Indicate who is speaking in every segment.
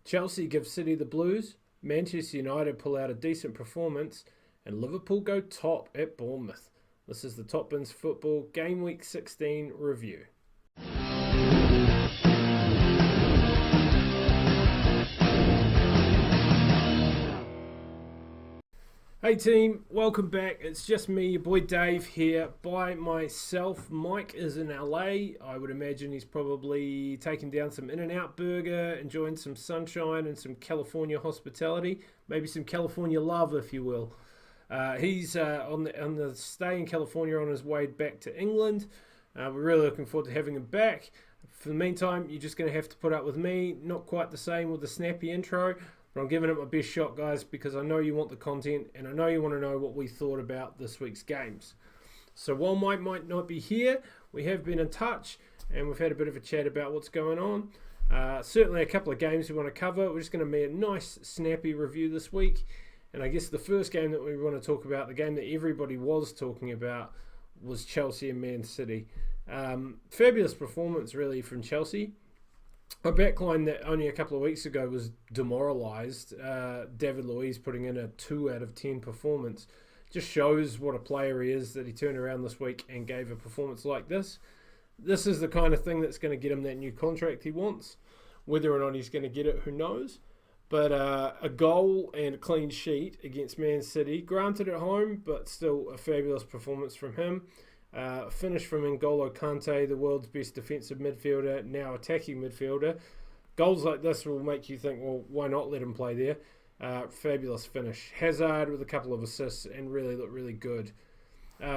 Speaker 1: Chelsea give City the blues, Manchester United pull out a decent performance, and Liverpool go top at Bournemouth. This is the Top Bins Football Gameweek 16 review. Hey team, welcome back. It's just me, your boy Dave here by myself. Mike is in LA. I would imagine he's probably taking down some In-N-Out burger, enjoying some sunshine and some California hospitality, maybe some California love, if you will. He's on the stay in California on his way back to England. We're really looking forward to having him back. For the meantime, you're just going to have to put up with me. Not quite the same with the snappy intro, but I'm giving it my best shot, guys, because I know you want the content and I know you want to know what we thought about this week's games. So while Mike might not be here, we have been in touch and we've had a bit of a chat about what's going on. Certainly a couple of games we want to cover. We're just going to make a nice, snappy review this week. And I guess the first game that we want to talk about, the game that everybody was talking about, was Chelsea and Man City. Fabulous performance, really, from Chelsea. A backline that only a couple of weeks ago was demoralised, David Luiz putting in a 2 out of 10 performance, just shows what a player he is, that he turned around this week and gave a performance like this. This is the kind of thing that's going to get him that new contract he wants. Whether or not he's going to get it, who knows. But a goal and a clean sheet against Man City, granted at home, but still a fabulous performance from him. Finish from N'Golo Kante, the world's best defensive midfielder, now attacking midfielder. Goals like this will make you think, well, why not let him play there? Fabulous finish. Hazard with a couple of assists and really looked really good.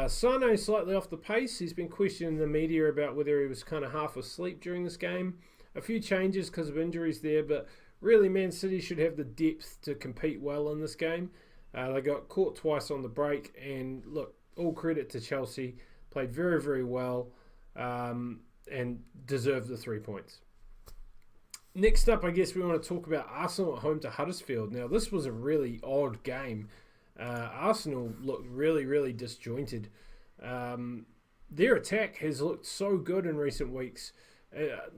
Speaker 1: Sane slightly off the pace. He's been questioned in the media about whether he was kind of half asleep during this game. A few changes because of injuries there, but really Man City should have the depth to compete well in this game. They got caught twice on the break, and look, all credit to Chelsea. Played very, very well and deserved the 3 points. Next up, I guess we want to talk about Arsenal at home to Huddersfield. Now, this was a really odd game. Arsenal looked really, really disjointed. Their attack has looked so good in recent weeks.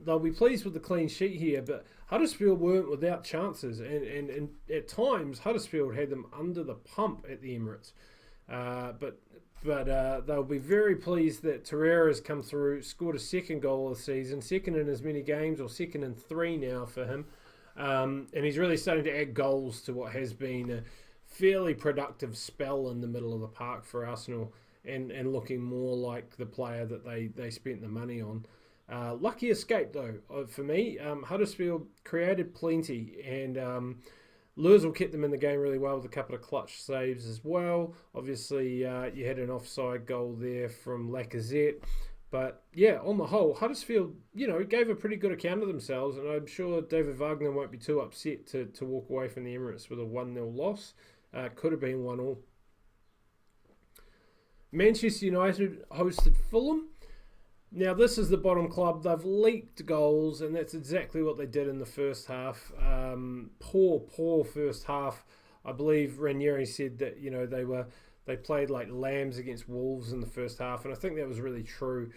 Speaker 1: They'll be pleased with the clean sheet here, but Huddersfield weren't without chances. And at times, Huddersfield had them under the pump at the Emirates. But they'll be very pleased that Torreira has come through, scored a second goal of the season, second in as many games, or second in 3 now for him. And he's really starting to add goals to what has been a fairly productive spell in the middle of the park for Arsenal, and looking more like the player that they spent the money on. Lucky escape, though, for me. Huddersfield created plenty, and Lewis kept them in the game really well with a couple of clutch saves as well. Obviously, you had an offside goal there from Lacazette. But, yeah, on the whole, Huddersfield, gave a pretty good account of themselves, and I'm sure David Wagner won't be too upset to walk away from the Emirates with a 1-0 loss. Could have been 1-1. Manchester United hosted Fulham. Now, this is the bottom club. They've leaked goals, and that's exactly what they did in the first half. Poor first half. I believe Ranieri said that they played like lambs against Wolves in the first half, and I think that was really true.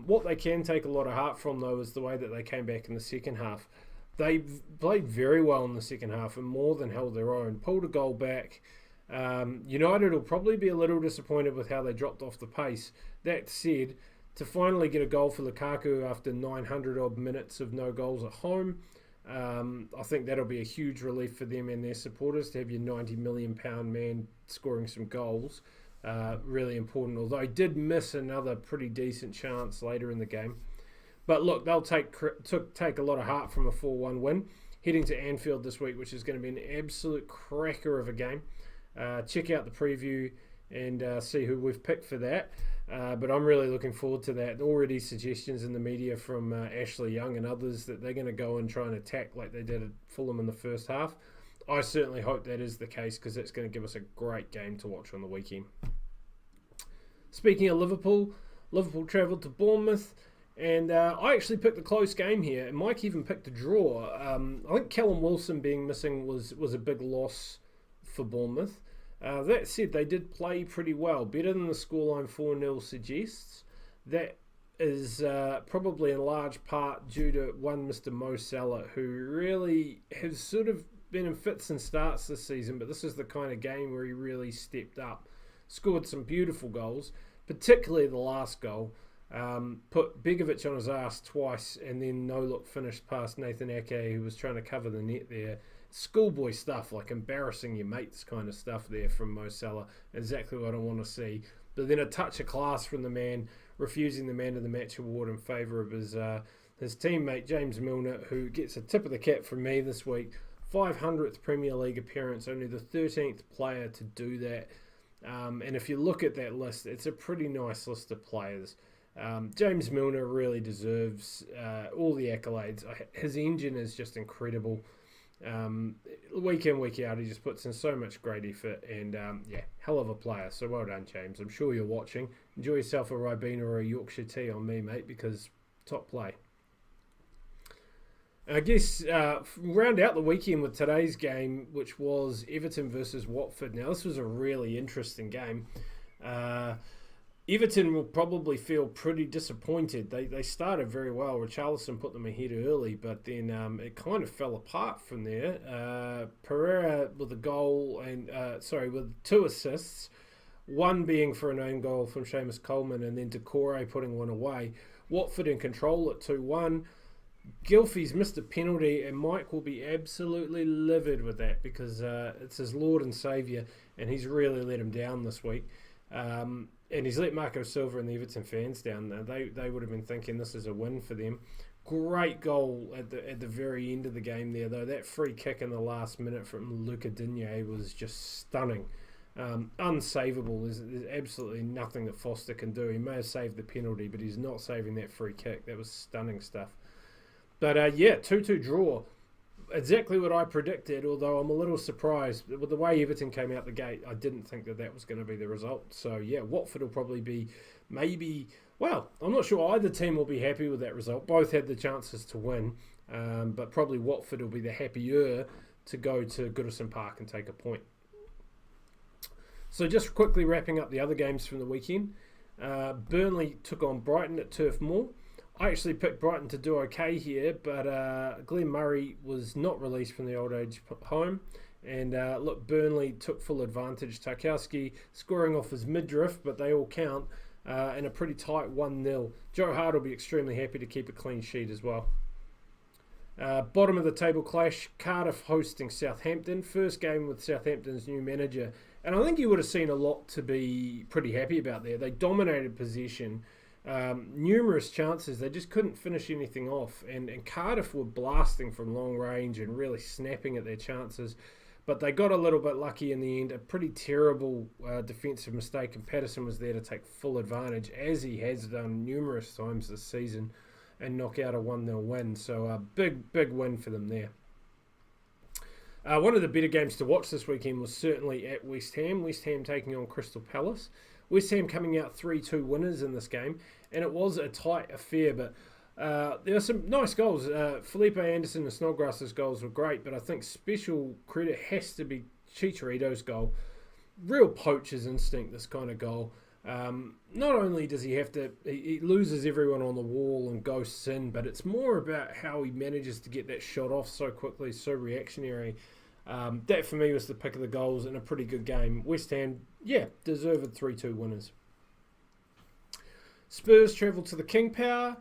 Speaker 1: What they can take a lot of heart from, though, is the way that they came back in the second half. They played very well in the second half and more than held their own. Pulled a goal back. United will probably be a little disappointed with how they dropped off the pace. That said, to finally get a goal for Lukaku after 900 odd minutes of no goals at home, I think that'll be a huge relief for them and their supporters to have your £90 million man scoring some goals. Really important, although he did miss another pretty decent chance later in the game. But look, they'll take a lot of heart from a 4-1 win, heading to Anfield this week, which is going to be an absolute cracker of a game. Check out the preview and see who we've picked for that. But I'm really looking forward to that. Already suggestions in the media from Ashley Young and others that they're going to go and try and attack like they did at Fulham in the first half. I certainly hope that is the case, because it's going to give us a great game to watch on the weekend. Speaking of Liverpool travelled to Bournemouth, and I actually picked a close game here, and Mike even picked a draw. I think Callum Wilson being missing was a big loss for Bournemouth. That said, they did play pretty well, better than the scoreline 4-0 suggests. That is probably in large part due to one Mr. Mo Salah, who really has sort of been in fits and starts this season, but this is the kind of game where he really stepped up, scored some beautiful goals, particularly the last goal. Put Begovic on his ass twice and then no-look finished past Nathan Ake, who was trying to cover the net there. Schoolboy stuff, like embarrassing your mates kind of stuff there from Mo Salah. Exactly what I want to see. But then a touch of class from the man, refusing the Man of the Match award in favour of his teammate James Milner, who gets a tip of the cap from me this week. 500th Premier League appearance, only the 13th player to do that. And if you look at that list, it's a pretty nice list of players. James Milner really deserves all the accolades. His engine is just incredible. Week in, week out, he just puts in so much great effort, and hell of a player. So well done, James. I'm sure you're watching. Enjoy yourself a Ribena or a Yorkshire tea on me, mate, because top play. I guess round out the weekend with today's game, which was Everton versus Watford. Now, this was a really interesting game. Everton will probably feel pretty disappointed. They started very well. Richarlison put them ahead early, but then it kind of fell apart from there. Pereira with a goal and with 2 assists, one being for an own goal from Seamus Coleman, and then Decore putting one away. Watford in control at 2-1. Gylfi's missed a penalty, and Mike will be absolutely livid with that because it's his Lord and Saviour, and he's really let him down this week. And he's let Marco Silva and the Everton fans down. They would have been thinking this is a win for them. Great goal at the very end of the game there, though. That free kick in the last minute from Luca Digne was just stunning. Unsavable. There's absolutely nothing that Foster can do. He may have saved the penalty, but he's not saving that free kick. That was stunning stuff. But 2-2 draw. Exactly what I predicted, although I'm a little surprised. With the way Everton came out the gate, I didn't think that was going to be the result. So, Watford will probably be I'm not sure either team will be happy with that result. Both had the chances to win, but probably Watford will be the happier to go to Goodison Park and take a point. So just quickly wrapping up the other games from the weekend. Burnley took on Brighton at Turf Moor. I actually picked Brighton to do okay here, but Glenn Murray was not released from the old age home. And Burnley took full advantage. Tarkowski scoring off his midriff, but they all count, in a pretty tight 1-0. Joe Hart will be extremely happy to keep a clean sheet as well. Bottom of the table clash, Cardiff hosting Southampton. First game with Southampton's new manager. And I think you would have seen a lot to be pretty happy about there. They dominated possession. Numerous chances, they just couldn't finish anything off, and Cardiff were blasting from long range and really snapping at their chances, but they got a little bit lucky in the end. A pretty terrible defensive mistake, and Patterson was there to take full advantage, as he has done numerous times this season, and knock out a 1-0 win. So a big win for them there. One of the better games to watch this weekend was certainly at West Ham. West Ham taking on Crystal Palace. West Ham coming out 3-2 winners in this game, and it was a tight affair, but there were some nice goals. Felipe Anderson and Snodgrass's goals were great, but I think special credit has to be Chicharito's goal. Real poacher's instinct, this kind of goal. Not only does he loses everyone on the wall and ghosts in, but it's more about how he manages to get that shot off so quickly, so reactionary. That for me was the pick of the goals in a pretty good game. West Ham, deserved 3-2 winners. Spurs travelled to the King Power.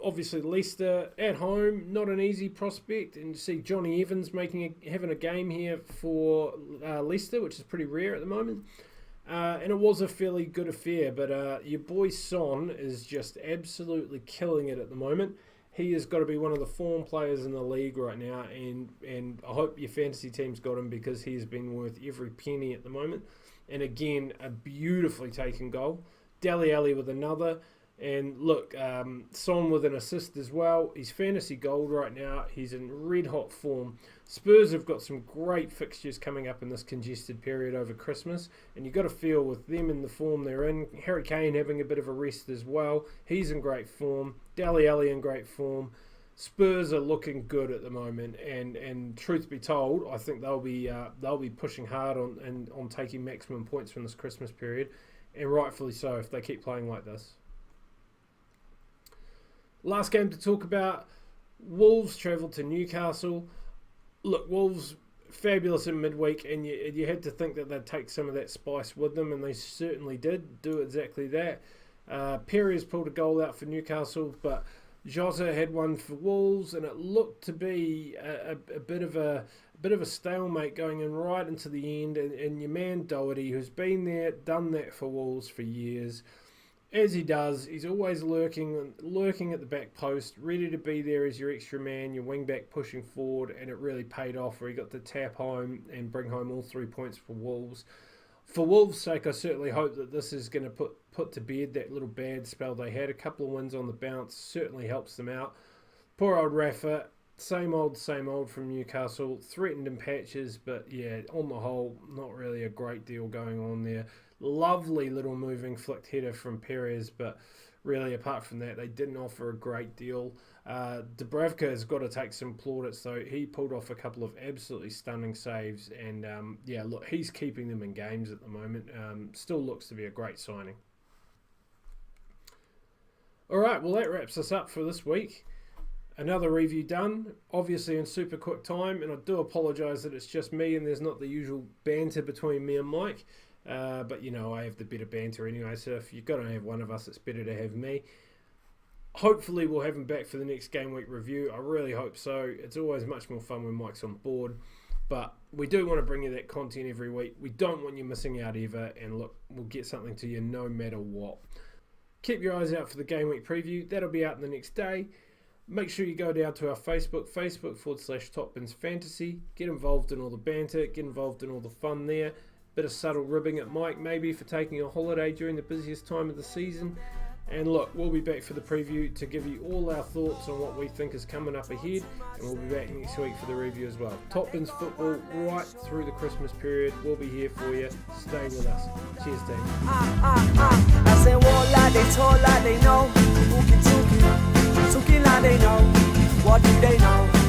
Speaker 1: Obviously Leicester at home, not an easy prospect. And you see Johnny Evans having a game here for Leicester, which is pretty rare at the moment. And it was a fairly good affair, but your boy Son is just absolutely killing it at the moment. He has got to be one of the form players in the league right now, and I hope your fantasy team's got him because he has been worth every penny at the moment. And again, a beautifully taken goal. Dele Alli with another. And look, Son with an assist as well. He's fantasy gold right now. He's in red-hot form. Spurs have got some great fixtures coming up in this congested period over Christmas. And you've got to feel with them in the form they're in. Harry Kane having a bit of a rest as well. He's in great form. Dele Alli in great form. Spurs are looking good at the moment. And truth be told, I think they'll be pushing hard on taking maximum points from this Christmas period. And rightfully so if they keep playing like this. Last game to talk about, Wolves travelled to Newcastle. Look, Wolves, fabulous in midweek, and you had to think that they'd take some of that spice with them, and they certainly did do exactly that. Perez pulled a goal out for Newcastle, but Jota had one for Wolves, and it looked to be a bit of a stalemate going in right into the end. And your man Doherty, who's been there, done that for Wolves for years, as he does, he's always lurking at the back post, ready to be there as your extra man, your wing back pushing forward, and it really paid off where he got to tap home and bring home all 3 points for Wolves. For Wolves' sake, I certainly hope that this is going to put to bed that little bad spell they had. A couple of wins on the bounce certainly helps them out. Poor old Rafa, same old from Newcastle, threatened in patches, but yeah, on the whole, not really a great deal going on there. Lovely little moving flicked header from Perez, but really apart from that, they didn't offer a great deal. Dubravka has got to take some plaudits though. He pulled off a couple of absolutely stunning saves, and yeah, look, he's keeping them in games at the moment. Still looks to be a great signing. All right, well that wraps us up for this week. Another review done, obviously in super quick time, and I do apologise that it's just me and there's not the usual banter between me and Mike. But you know, I have the better banter anyway, so if you've got to have one of us, it's better to have me. Hopefully we'll have him back for the next game week review. I really hope so. It's always much more fun when Mike's on board, but we do want to bring you that content every week. We don't want you missing out ever, and look, we'll get something to you no matter what. Keep your eyes out for the game week preview. That'll be out in the next day. Make sure you go down to our Facebook.com/Topbins Fantasy. Get involved in all the banter, get involved in all the fun there. Bit of subtle ribbing at Mike maybe for taking a holiday during the busiest time of the season. And look, we'll be back for the preview to give you all our thoughts on what we think is coming up ahead. And we'll be back next week for the review as well. Top Bins football right through the Christmas period. We'll be here for you. Stay with us. Cheers, team.
Speaker 2: I say walk like they talk like they know. Talking like they know. What do they know?